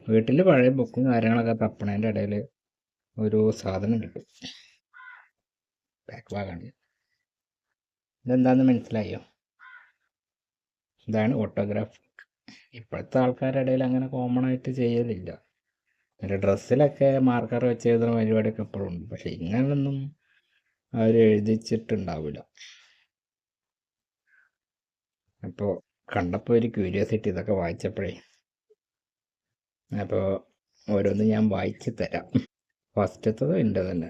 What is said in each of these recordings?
വീട്ടിൽ പഴയ ബുക്കും കാര്യങ്ങളൊക്കെ തപ്പണേൻ്റെ ഇടയിൽ ഒരു സാധനം കിട്ടും. ബാക്ക് ഭാഗമാണ്. ഇതെന്താണെന്ന് മനസ്സിലായോ? ഇതാണ് ഓട്ടോഗ്രാഫ്. ഇപ്പോഴത്തെ ആൾക്കാരുടെ ഇടയിൽ അങ്ങനെ കോമൺ ആയിട്ട് ചെയ്യലില്ല. ഒരു ഡ്രസ്സിലൊക്കെ മാർക്കർ വെച്ച് എഴുതുന്ന പരിപാടിയൊക്കെ എപ്പോഴും ഉണ്ട്. പക്ഷെ ഇങ്ങനൊന്നും അവർ എഴുതിച്ചിട്ടുണ്ടാവില്ല. അപ്പോൾ കണ്ടപ്പോൾ ഒരു ക്യൂരിയോസിറ്റി ഇതൊക്കെ വായിച്ചപ്പോഴേ. അപ്പോൾ ഓരോന്ന് ഞാൻ വായിച്ചു തരാം. ഫസ്റ്റത്തത് എൻ്റെ തന്നെ.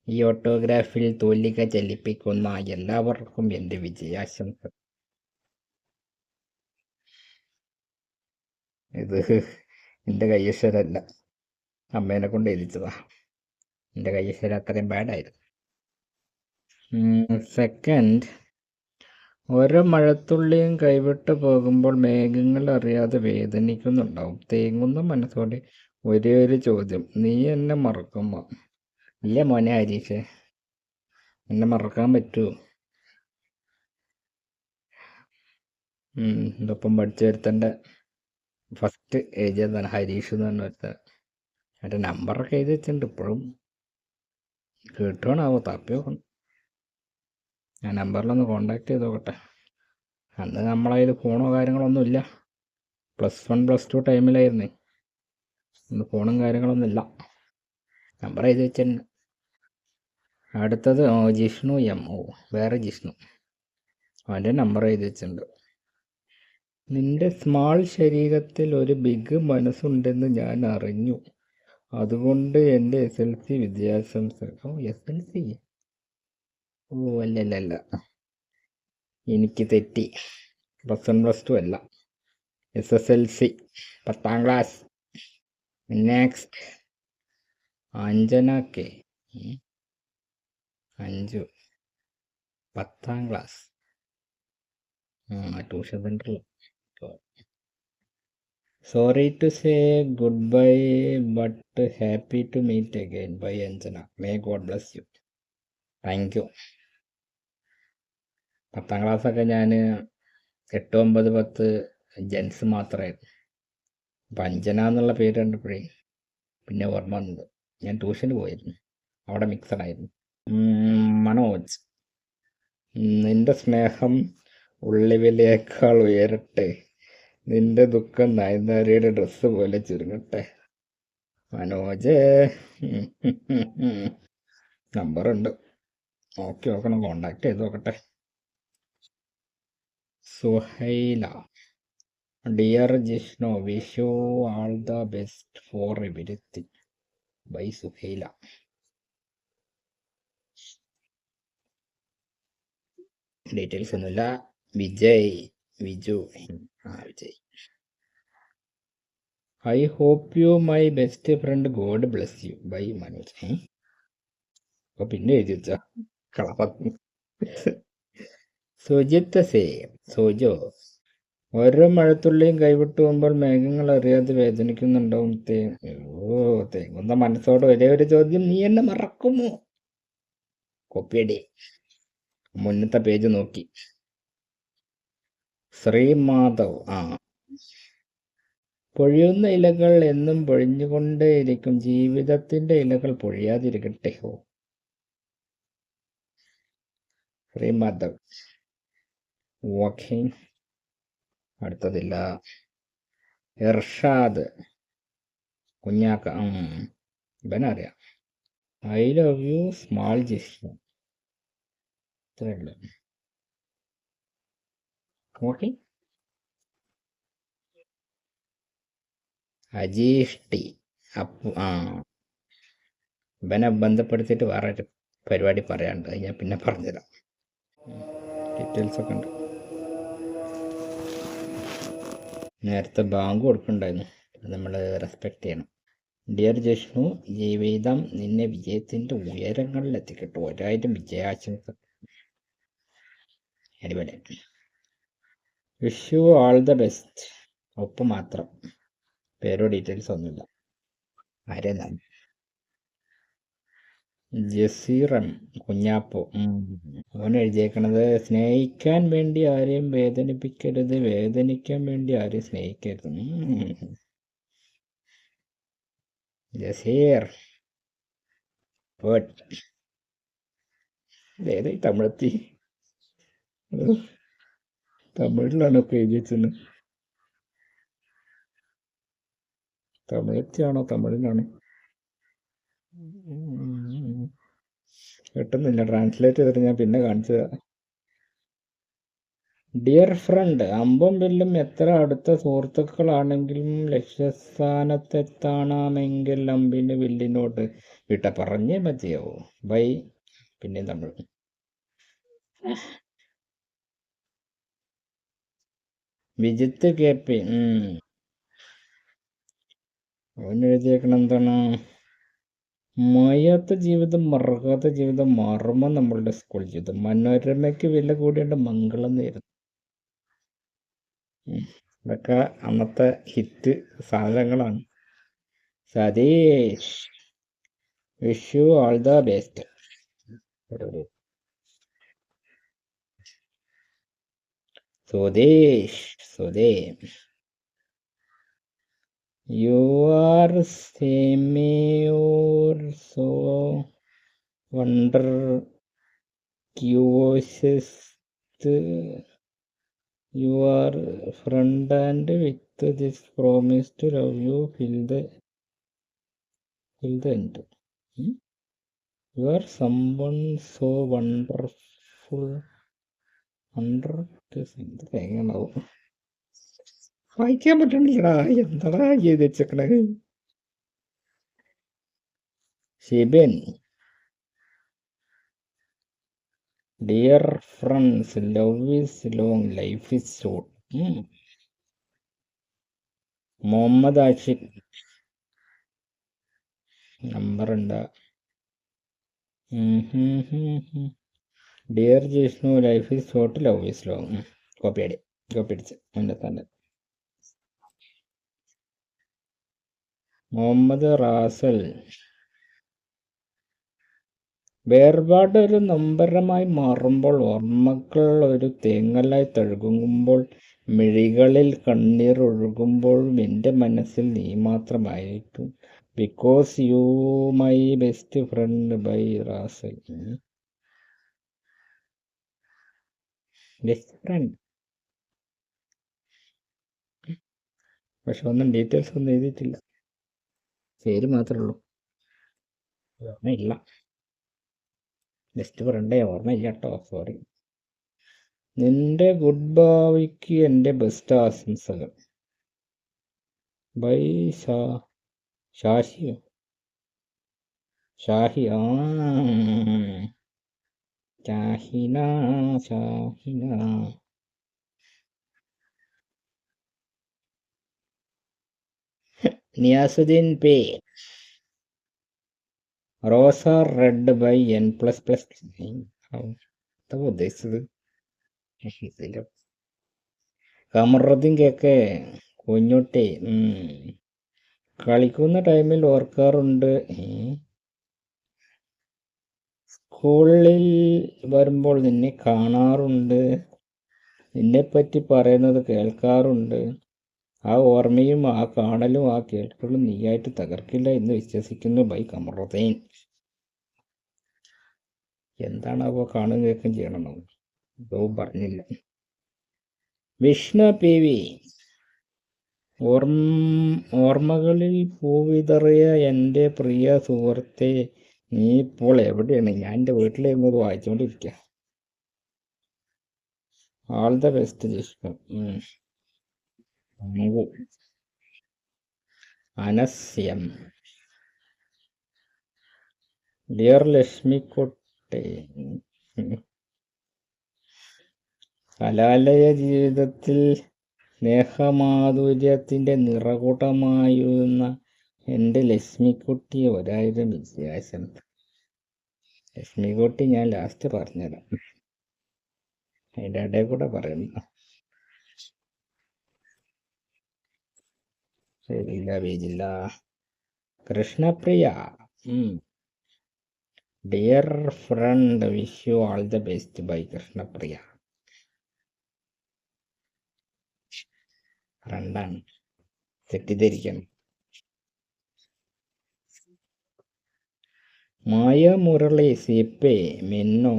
ഈ ഓട്ടോഗ്രാഫിൽ തൂലിക ചലിപ്പിക്കുന്ന എല്ലാവർക്കും എൻ്റെ വിജയാശംസ. ഇത് എൻ്റെ കയ്യക്ഷരമല്ല, അമ്മേനെ കൊണ്ട് എഴുതിച്ചതാ. എൻ്റെ കയ്യക്ഷരം അത്രയും ബാഡായിരുന്നു. സെക്കൻഡ്, ഓരോ മഴത്തുള്ളിയും കൈവിട്ട് പോകുമ്പോൾ മേഘങ്ങൾ അറിയാതെ വേദനിക്കുന്നുണ്ടാവും. തേങ്ങുന്ന മനസ്സോടെ ഒരേ ഒരു ചോദ്യം, നീ എന്നെ മറക്കുമോ? ഇല്ല മോനെ ഹരീഷേ, എന്നെ മറക്കാൻ പറ്റുമോ? ഇതൊപ്പം പഠിച്ച ഒരുത്തൻ്റെ ഫസ്റ്റ് എഴുതിയതാണ് ഹരീഷ് എന്ന് പറഞ്ഞ ഒരുത്തൻ. എൻ്റെ നമ്പറൊക്കെ എഴുതി വെച്ചിട്ടുണ്ട്. ഇപ്പോഴും കിട്ടുവാണാവോ, തപ്പി നോക്കണം. ഞാൻ നമ്പറിലൊന്ന് കോണ്ടാക്ട് ചെയ്ത് നോക്കട്ടെ. അന്ന് നമ്മളതിൽ ഫോണോ കാര്യങ്ങളൊന്നും ഇല്ല. +1 +2 ടൈമിലായിരുന്നേ. ഇന്ന് ഫോണും കാര്യങ്ങളൊന്നും ഇല്ല. നമ്പർ എഴുതി വെച്ചിട്ടുണ്ട്. അടുത്തത് ജിഷ്ണു എം. വേറെ ജിഷ്ണു. അവൻ്റെ നമ്പർ എഴുതി വെച്ചിട്ടുണ്ട്. നിന്റെ സ്മാൾ ശരീരത്തിൽ ഒരു ബിഗ് മനസ്സുണ്ടെന്ന് ഞാൻ അറിഞ്ഞു. അതുകൊണ്ട് എൻ്റെ SLC വിദ്യാശംസകൾ. SLC? അല്ല, എനിക്ക് തെറ്റി. +1 +2 അല്ല, SSLC 10ാം ക്ലാസ്. Next, Anjana K. 5 10ാം ക്ലാസ്. ട്യൂഷൻ സെൻറ്ററിൽ. Sorry to say good bye but happy to meet again. Bye Anjana. May God bless you. Thank you. 10ാം ക്ലാസ്സൊക്കെ ഞാൻ 8, 9, 10 ജെൻസ് മാത്രമായിരുന്നു. അപ്പം അഞ്ജന എന്നുള്ള പേര് കണ്ടപ്പോഴേ പിന്നെ ഓർമ്മ വന്നത്. ഞാൻ ട്യൂഷന് പോയിരുന്നു, അവിടെ മിക്സഡായിരുന്നു. മനോജ്, നിന്റെ സ്നേഹം ഉള്ളിവിലേക്കാൾ ഉയരട്ടെ, നിന്റെ ദുഃഖം നയൻതാരയുടെ ഡ്രസ്സ് പോലെ ചുരുങ്ങട്ടെ. മനോജ്, നമ്പറുണ്ട്, നോക്കണം, കോണ്ടാക്ട് ചെയ്ത് നോക്കട്ടെ. Suhaila, dear Jishnu, wish you all the best for everything. Bye Suhaila. Details ഒന്നുമില്ല. Vijay, Viju, Vijay. I hope you my best friend, God bless you. Bye Manoj. അപ്പൊ പിന്നെ എഴുതി വെച്ച കളപ്പത്തി. സുജിത്ത് സേ, സുജോ, ഓരോ മഴത്തുള്ളിയും കൈവിട്ടു പോകുമ്പോൾ മേഘങ്ങൾ അറിയാതെ വേദനിക്കുന്നുണ്ടാവും. തേങ്ങുന്ന മനസ്സോടെ ഒരേ ഒരു ചോദ്യം, നീ എന്നെ മറക്കുമോ? കോപ്പിയടി. മുന്നത്തെ പേജ് നോക്കി. ശ്രീമാധവ്, പൊഴിയുന്ന ഇലകൾ എന്നും പൊഴിഞ്ഞുകൊണ്ടേയിരിക്കും, ജീവിതത്തിന്റെ ഇലകൾ പൊഴിയാതിരിക്കട്ടെ. ശ്രീമാധവ്. ഓക്കെ, അടുത്തതില്ല. ഇർഷാദ് കുഞ്ഞാക്ക, ഇവനറിയാം. I love you small Jishnu. ഇത്രയുള്ളൂ. ഓക്കെ. അജീഷ് ടി. ഇവനെ ബന്ധപ്പെടുത്തിയിട്ട് വേറെ ഒരു പരിപാടി പറയാണ്ട്, ഞാൻ പിന്നെ പറഞ്ഞുതരാം. ഡീറ്റെയിൽസ് ഒക്കെ ഉണ്ട്. നേരത്തെ ബാങ്ക് കൊടുക്കുന്നുണ്ടായിരുന്നു, അത് നമ്മൾ റെസ്പെക്റ്റ് ചെയ്യണം. ഡിയർ ജിഷ്ണു, ജീവിതം നിന്നെ വിജയത്തിൻ്റെ ഉയരങ്ങളിൽ എത്തിക്കട്ടെ. 1000 വിജയാശംസ. അടിപൊളി. Wish you all the best. ഒപ്പ് മാത്രം, പേരോ ഡീറ്റെയിൽസ് ഒന്നുമില്ല. ആരെന്നാണ്? ജസീറൻ കുഞ്ഞാപ്പോ. അവൻ എഴുതിയേക്കണത്, സ്നേഹിക്കാൻ വേണ്ടി ആരെയും വേദനിപ്പിക്കരുത്, വേദനിക്കാൻ വേണ്ടി ആരെയും സ്നേഹിക്കരുത്. ജസീർ പോട്ട് ഏതായി തമിഴത്തി തമിഴിലാണ് ഇപ്പോൾ എഴുതി വെച്ചത്. തമിഴത്തിയാണോ തമിഴിലാണോ കിട്ടുന്നില്ല. ട്രാൻസ്ലേറ്റ് ചെയ്തിട്ട് ഞാൻ പിന്നെ കാണിച്ചത്. ഡിയർ ഫ്രണ്ട്, അമ്പും വില്ലും എത്ര അടുത്ത സുഹൃത്തുക്കളാണെങ്കിലും ലക്ഷ്യസ്ഥാനത്തെത്താണമെങ്കിൽ അമ്പിന് വില്ലിനോട് വിട്ട പറഞ്ഞേ മതിയാവൂ. ബൈ. പിന്നെ തമിഴ്. Vijith K P. അവൻ എഴുതിയേക്കണം എന്താണ്? മായാത്ത ജീവിതം മറക്കാത്ത ജീവിതം മാറുമ്പോൾ നമ്മളുടെ സ്കൂൾ ജീവിതം മനോരമയ്ക്ക് വില കൂടിയുണ്ട് മംഗളം നേരുന്നു. ഇതൊക്കെ അന്നത്തെ ഹിറ്റ് സാധനങ്ങളാണ്. Satheesh, wish you all the best. Sudheesh, Sudhe, you are സെമിയോർ സോ വണ്ടർ ക്യൂഷ്യസ്റ്റ് your friend and with this promise to love you till the end. You are someone so wonderful under തേങ്ങണ്ടാവും. വായിക്കാൻ പറ്റണില്ലടാ. എന്താടാ ചെയ്ത് വെച്ചേക്കണേ? Shibin, dear friends, love is long, life is short. Muhammad Ashiq, number ഉണ്ടാ. Dear Jishnu, life is short, love is long. Copy അടിച്ച് എൻ്റെ തന്നെ. മുഹമ്മദ് റാസൽ, വേർപാട് ഒരു നൊമ്പരമായി മാറുമ്പോൾ, ഓർമ്മകൾ ഒരു തേങ്ങലായി തഴുകുമ്പോൾ, മിഴികളിൽ കണ്ണീർ ഒഴുകുമ്പോഴും എൻ്റെ മനസ്സിൽ നീ മാത്രമായിരിക്കും. Because you my best friend by Rasal. Best friend, പക്ഷെ ഒന്നും ഡീറ്റെയിൽസ് ഒന്നും എഴുതിയിട്ടില്ല. പേര് മാത്രമേ ഉള്ളൂ. ഓർമ്മയില്ല. ബെസ്റ്റ് ഫ്രണ്ടേ ഓർമ്മയില്ല കേട്ടോ. സോറി. നിന്റെ ഗുഡ് ബൈക്ക് എൻ്റെ ബെസ്റ്റ് ആശംസകൾ. ബൈ ഷാഹിയോ ഷാഹി. ഷാഹിന ഷാഹിന. നിയാസുദ്ദീൻ പേ, റോസ റെഡ് ബൈ N++. ഉദ്ദേശിച്ചത് കമറുദ്ദീൻ കേക്ക് കുഞ്ഞുട്ടി. കളിക്കുന്ന ടൈമിൽ ഓർക്കാറുണ്ട്. സ്കൂളിൽ വരുമ്പോൾ നിന്നെ കാണാറുണ്ട്. നിന്നെപ്പറ്റി പറയുന്നത് കേൾക്കാറുണ്ട്. ആ ഓർമ്മയും ആ കാണലും ആ കേൾക്കലും നീയായിട്ട് തകർക്കില്ല എന്ന് വിശ്വസിക്കുന്നു. ബൈ കമറുദ്ദീൻ. എന്താണ് അപ്പോൾ കാണും കേൾക്കും ചെയ്യണം? പറഞ്ഞില്ല. വിഷ്ണു പി വി, ഓർമ്മകളിൽ പൂവിതറിയ എൻ്റെ പ്രിയ സുഹൃത്തെ, നീ ഇപ്പോൾ എവിടെയാണ്? ഞാൻ എൻ്റെ വീട്ടിലിരുന്നത് വായിച്ചുകൊണ്ടിരിക്കുക. All the best Jishnu. അനസ്യം, ഡിയർ ലക്ഷ്മിക്കുട്ടി, കലാലയ ജീവിതത്തിൽ സ്നേഹമാധുര്യത്തിൻ്റെ നിറകുടമായിരുന്ന എൻ്റെ ലക്ഷ്മിക്കുട്ടിയെ 1000 വിജയാശംസ. ലക്ഷ്മിക്കുട്ടി ഞാൻ ലാസ്റ്റ് പറഞ്ഞുതരാം. അതിൻ്റെ ഇടയിൽ കൂടെ പറയുന്നു. ശരിയില്ല, പേജില്ല. Krishnapriya, dear friend, wish you all the best bye Krishnapriya. ഫ്രണ്ടാണ്, തെറ്റിദ്ധരിക്കണം. മായ മുരളി സിപ്പേ മെന്നോ.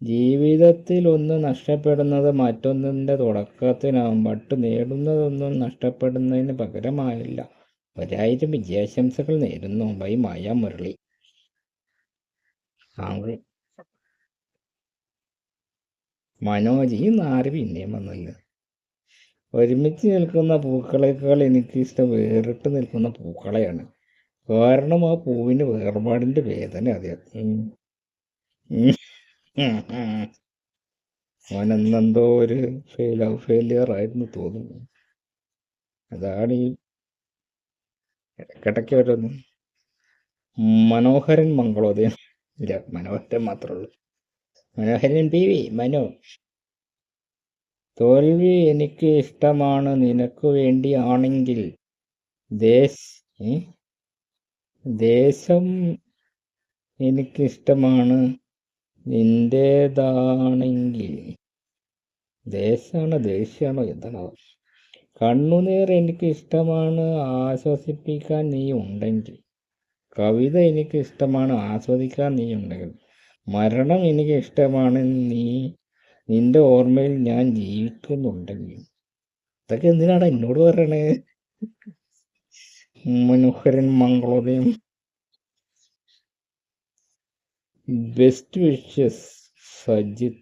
ജീവിതത്തിൽ ഒന്ന് നഷ്ടപ്പെടുന്നത് മറ്റൊന്നിൻ്റെ തുടക്കത്തിനാവും. ബട്ട് നേടുന്നതൊന്നും നഷ്ടപ്പെടുന്നതിന് പകരമായില്ല. 1000 വിജയാശംസകൾ നേരുന്നു. ബൈ മായ മുരളി. മനോജ്, ഈ നാല് പിന്നെയും വന്നല്ലോ. ഒരുമിച്ച് നിൽക്കുന്ന പൂക്കളേക്കാൾ എനിക്കിഷ്ടം വേറിട്ട് നിൽക്കുന്ന പൂക്കളെയാണ്. കാരണം ആ പൂവിന് വേർപാടിൻ്റെ വേദന അറിയാം. അവനെന്തോ ഒരു ലവ് ഫെയിലിയർ ആയിരുന്നു തോന്നുന്നു. അതാണ് ഈ ഇടയ്ക്കിടയ്ക്ക് ഓരോന്ന്. മനോഹരൻ മംഗളോദയം. ഇല്ല, മനോഹരൻ മാത്രമേ ഉള്ളൂ. മനോഹരൻ PV മനോ. തോൽവി എനിക്ക് ഇഷ്ടമാണ്, നിനക്ക് വേണ്ടി ആണെങ്കിൽ. ദേശം എനിക്കിഷ്ടമാണ്, നിന്റേതാണെങ്കിൽ. ദേശമാണോ ദേഷ്യമാണോ എന്താണോ? കണ്ണുനീർ എനിക്ക് ഇഷ്ടമാണ്, ആശ്വസിപ്പിക്കാൻ നീ ഉണ്ടെങ്കിൽ. കവിത എനിക്ക് ഇഷ്ടമാണ്, ആസ്വദിക്കാൻ നീ ഉണ്ടെങ്കിൽ. മരണം എനിക്ക് ഇഷ്ടമാണ്, നിന്റെ ഓർമ്മയിൽ ഞാൻ ജീവിക്കുന്നുണ്ടെങ്കിൽ. ഇതൊക്കെ എന്തിനാണ് എന്നോട് പറയണേ? മനോഹരൻ മംഗളോദയം. Best wishes Sajith.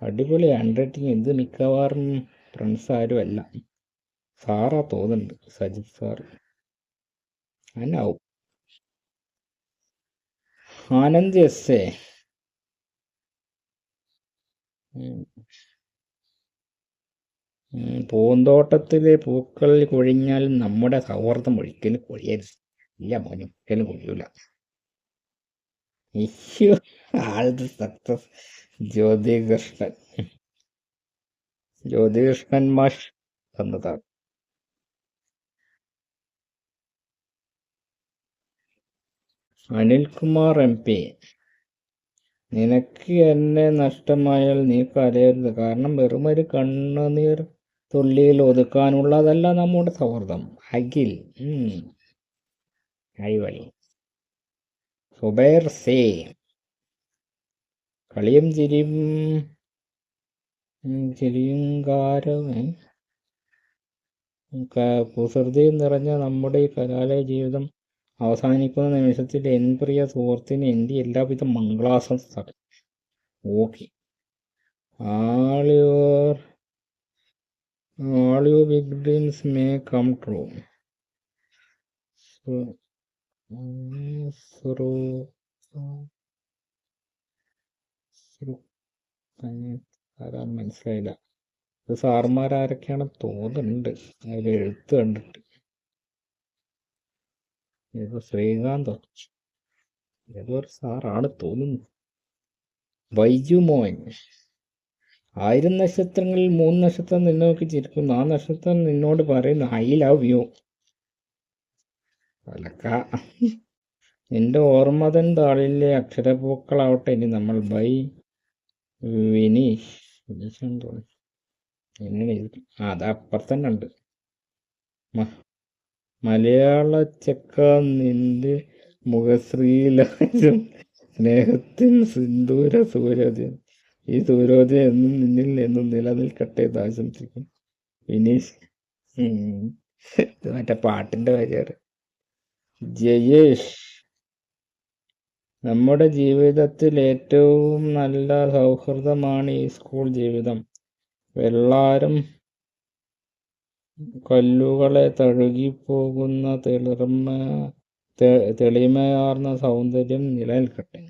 അടിപൊളി ഹാൻഡ് റൈറ്റിംഗ്. ഇത് മിക്കവാറും ഫ്രണ്ട്സ് ആരും അല്ല, സാറാ തോന്നുന്നുണ്ട്. സജിത് സാർ അനാവും. ആനന്ദ് എസ്. പൂന്തോട്ടത്തിലെ പൂക്കൾ കൊഴിഞ്ഞാൽ നമ്മുടെ സൗഹൃദം ഒരിക്കലും കൊഴിയരുത്. ഇല്ല മോനെ, ഒരിക്കലും കൊഴിയൂല. Issue ആൾത് success. ജ്യോതികൃഷ്ണൻ മാഷ് തന്നതാണ്. അനിൽകുമാർ MP. നിനക്ക് എന്നെ നഷ്ടമായാൽ നീ കരയരുത്, കാരണം വെറുമൊരു കണ്ണുനീർ തുള്ളിയിൽ ഒതുക്കാനുള്ളതല്ല നമ്മുടെ സൗഹൃദം. അഖിൽ. അടിപൊളി. സുബൈർ സേ. കളിയും ചിരിയും കുസൃതിയും നിറഞ്ഞ നമ്മുടെ ഈ കലാലയ ജീവിതം അവസാനിക്കുന്ന നിമിഷത്തിൽ എൻ പ്രിയ സുഹൃത്തിന് എൻ്റെ എല്ലാവിധ മംഗളാശംസകൾ. Okay. all your big dreams may come true. ആരാന്ന് മനസ്സിലായില്ല. ഇത് സാറുമാരാരൊക്കെയാണ് തോന്നുന്നുണ്ട് അതിൽ എഴുത്ത് കണ്ടിട്ട്. ഏതോ ശ്രീകാന്തോ ഏതോ ഒരു സാറാണ് തോന്നുന്നു. ബൈജു മോൻ. 1000 നക്ഷത്രങ്ങളിൽ 3 നക്ഷത്രം നിന്നെ നോക്കി ചിരിക്കുന്നു. ആ നക്ഷത്രം നിന്നോട് പറയുന്നു ഐ ലവ് യു. അലക്ക. നിന്റെ ഓർമ്മതൻ താളിലെ അക്ഷരപ്പൂക്കളാവട്ടെ ഇനി നമ്മൾ. ബൈ വിനീഷ്. വിനീഷാണെന്ന് തോന്നുന്നു. എങ്ങനെ അത് അപ്പുറത്തന്നെ ഉണ്ട്. മലയാള ചെക്ക, നിന്റെ മുഖശ്രീലാരും സ്നേഹത്തിൻ സിന്ദൂര സൂര്യോദയം. ഈ സൂര്യോദയം എന്നും നിന്നിൽ എന്നും നിലനിൽക്കട്ടെ എന്ന് ആശംസിക്കും. വിനീഷ്. ഇത് മറ്റേ പാട്ടിൻ്റെ കാര്യമാണ്. ജയേഷ്. നമ്മുടെ ജീവിതത്തിൽ ഏറ്റവും നല്ല സൗഹൃദമാണ് ഈ സ്കൂൾ ജീവിതം. വെള്ളാരം കല്ലുകളെ തഴുകിപ്പോകുന്ന തെളിമയാർന്ന സൗന്ദര്യം നിലനിൽക്കട്ടെ.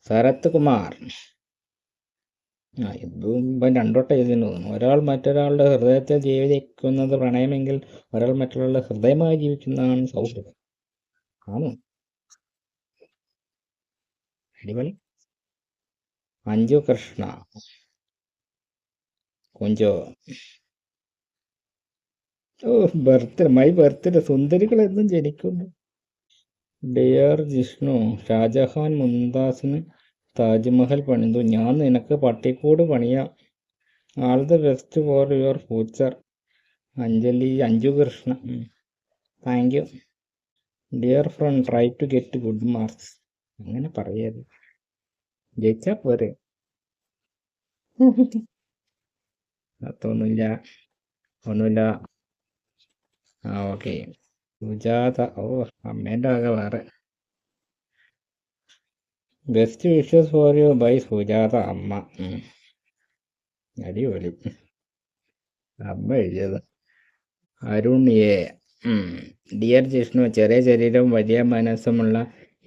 ശരത് കുമാർ. ഇതും ഇപ്പം രണ്ടോട്ടം എഴുതുന്നു തോന്നുന്നു. ഒരാൾ മറ്റൊരാളുടെ ഹൃദയത്തെ ജീവിക്കുന്നത് പ്രണയമെങ്കിൽ ഒരാൾ മറ്റൊരാളുടെ ഹൃദയമായി ജീവിക്കുന്നതാണ് സൗഹൃദം. ആണോ? അടിപൊളി. അഞ്ജു കൃഷ്ണ. കുഞ്ചോ. My birthday. സുന്ദരികൾ എന്നും ജനിക്കുന്നു. ഡിയർ ജിഷ്ണു. ഷാജഹാൻ മുംതാസിന് താജ്മഹൽ പണിതു, ഞാൻ നിനക്ക് പട്ടിക്കൂട് പണിയാം. All the best for your future. Anju Krishna. Thank you dear friend. Try to get good marks. അങ്ങനെ പറയരുത്, ജയിച്ചാ പോരെ. അതൊന്നുമില്ല, ഒന്നുമില്ല. ഓക്കെ. സുജാത. ഓ, അമ്മേൻ്റെ ആകെ വേറെ. Best wishes for you by Sujatha അമ്മ. അടിപൊളി. അമ്മ എഴുതിയത്. അരുൺ എ. ഡിയർ ജിഷ്ണു, ചെറിയ ശരീരവും വലിയ മനസ്സുമുള്ള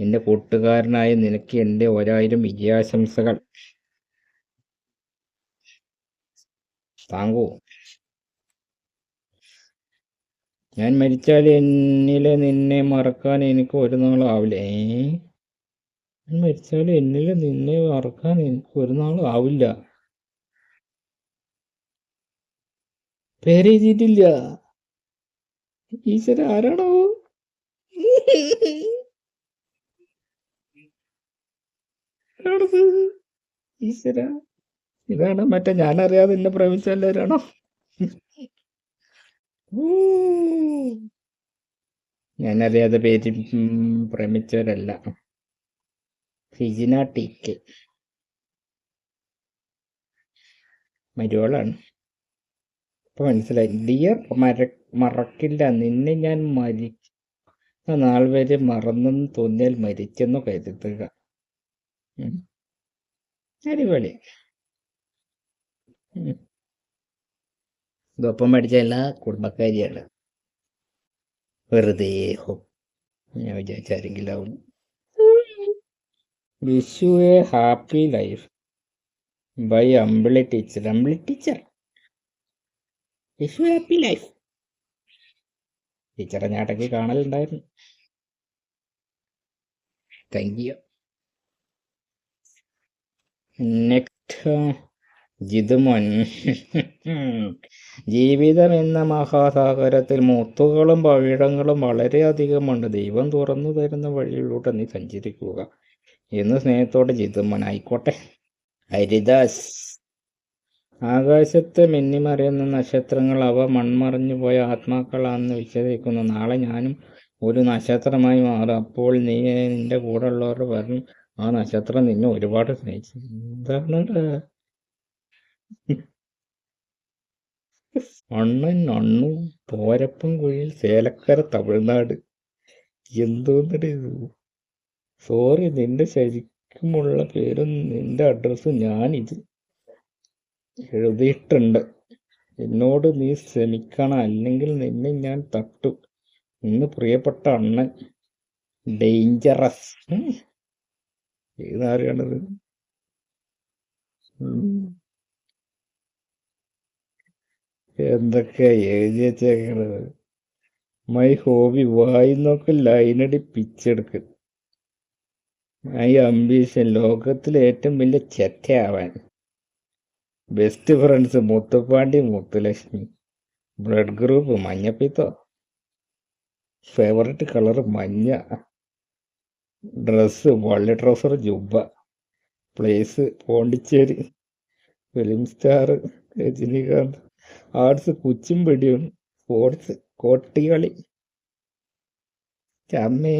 എൻ്റെ കൂട്ടുകാരനായ നിനക്ക് എൻ്റെ 1000 വിജയാശംസകൾ. താങ്കൂ. ഞാൻ മരിച്ചാൽ എന്നിലെ നിന്നെ മറക്കാൻ എനിക്ക് ഒരു നാളും ആവില്ല. ഞാൻ മരിച്ചാൽ എന്നിലെ നിന്നെ മറക്കാൻ എനിക്ക് ഒരു നാളും ആവില്ല. പേരെഴുതിയിട്ടില്ല. ഈശ്വര, ആരാണോ? ഈശ്വര, ഇതാണ് മറ്റേ ഞാനറിയാതെ എന്നെ പ്രേമിച്ച എല്ലാവരാണോ? ഞാനറിയാതെ പേര് പ്രേമിച്ചവരല്ല. Fijina T K മരുവളാണ്. ഇപ്പൊ മനസ്സിലായി. ഡിയർ മറക്കില്ല നിന്നെ ഞാൻ മരിച്ച നാൾ വരെ മറന്നെന്ന് തോന്നിയാൽ മരിച്ചെന്ന് കരുതുക. അടിപൊളി. ഇതൊപ്പം പഠിച്ച എല്ലാ കുടുംബക്കാരിയാണ്. വെറുതെ ഞാൻ വിചാരിച്ചാരെങ്കിലും. Wish you a happy life bye Ambili teacher. Ambili teacher, wish you happy life. ടീച്ചറെ ഞാട്ടയ്ക്ക് കാണലുണ്ടായിരുന്നു. Thank you. നെക്സ്റ്റ് ജിതുമോൻ. ജീവിതം എന്ന മഹാസാഗരത്തിൽ മുത്തുകളും പവിഴങ്ങളും വളരെയധികമുണ്ട്. ദൈവം തുറന്നു തരുന്ന വഴിയിലൂടെ നീ സഞ്ചരിക്കുക എന്ന് സ്നേഹത്തോടെ ജിതുമോൻ. ആയിക്കോട്ടെ. ഹരിദാസ്. ആകാശത്ത് മിന്നിമറിയുന്ന നക്ഷത്രങ്ങൾ അവ മൺമറഞ്ഞു പോയ ആത്മാക്കളാണെന്ന് വിശ്വസിക്കുന്നു. നാളെ ഞാനും ഒരു നക്ഷത്രമായി മാറും. അപ്പോൾ നീ നിന്റെ കൂടെ ഉള്ളവർ പറഞ്ഞു ആ നക്ഷത്രം നിന്നെ ഒരുപാട് സ്നേഹിച്ചു. എന്താണ് അണ്ണൻ അണ്ണു തോരപ്പൻകുഴിയിൽ ചേലക്കര തമിഴ്നാട്. എന്തോന്നടേ ഇത്? സോറി, നിന്റെ ശരിക്കുമുള്ള പേരും നിന്റെ അഡ്രസ്സും ഞാനിത് എഴുതിയിട്ടുണ്ട്. എന്നോട് നീ ക്ഷമിക്കണം, അല്ലെങ്കിൽ നിന്നെ ഞാൻ തട്ടും. ഇന്ന് പ്രിയപ്പെട്ട അണ്ണൻ. ഡേഞ്ചറസ്. ഏതാരെയാണത്? എന്തൊക്കെ എഴുതി വെച്ചേക്കണത്? മൈ ഹോബി വായിന്നൊക്കെ ലൈനടി പിച്ചെടുക്ക്. മൈ അംബീഷൻ ലോകത്തിലെ ഏറ്റവും വലിയ ചെറ്റയാവാൻ. Best friends Muthupandi Muthulakshmi. Blood group മഞ്ഞപ്പിത്തോ. ഫേവററ്റ് കളർ മഞ്ഞ. ഡ്രസ്സ് വള്ളി trouser jubba. Place Pondicherry. Film star Rajinikanth. Arts കുച്ചിമ്പടിയും. സ്പോർട്സ് കോട്ടികളി. ചമ്മേ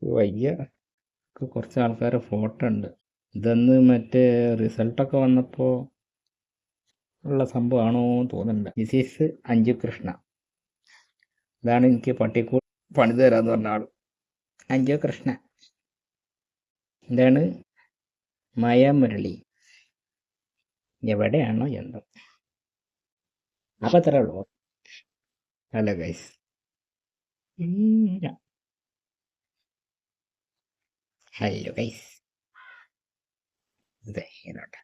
വയ്യ. കുറച്ച് ആൾക്കാരെ ഫോട്ടോ ഉണ്ട്. ഇതെന്ന് മറ്റേ റിസൾട്ടൊക്കെ വന്നപ്പോൾ ഉള്ള സംഭവമാണോ തോന്നുന്നുണ്ട്. This is Anju Krishna. ഇതാണ് എനിക്ക് പട്ടിക്കൂട് പണിത് തരാന്ന് പറഞ്ഞ ആൾ. അഞ്ജു കൃഷ്ണ. ഇതാണ് മായ മുരളി. എവിടെയാണോ എന്തോ. അപ്പം അത്രേ ഉള്ളൂ. Hello guys. Hello guys. ഇതേ ഇങ്ങോട്ടെ.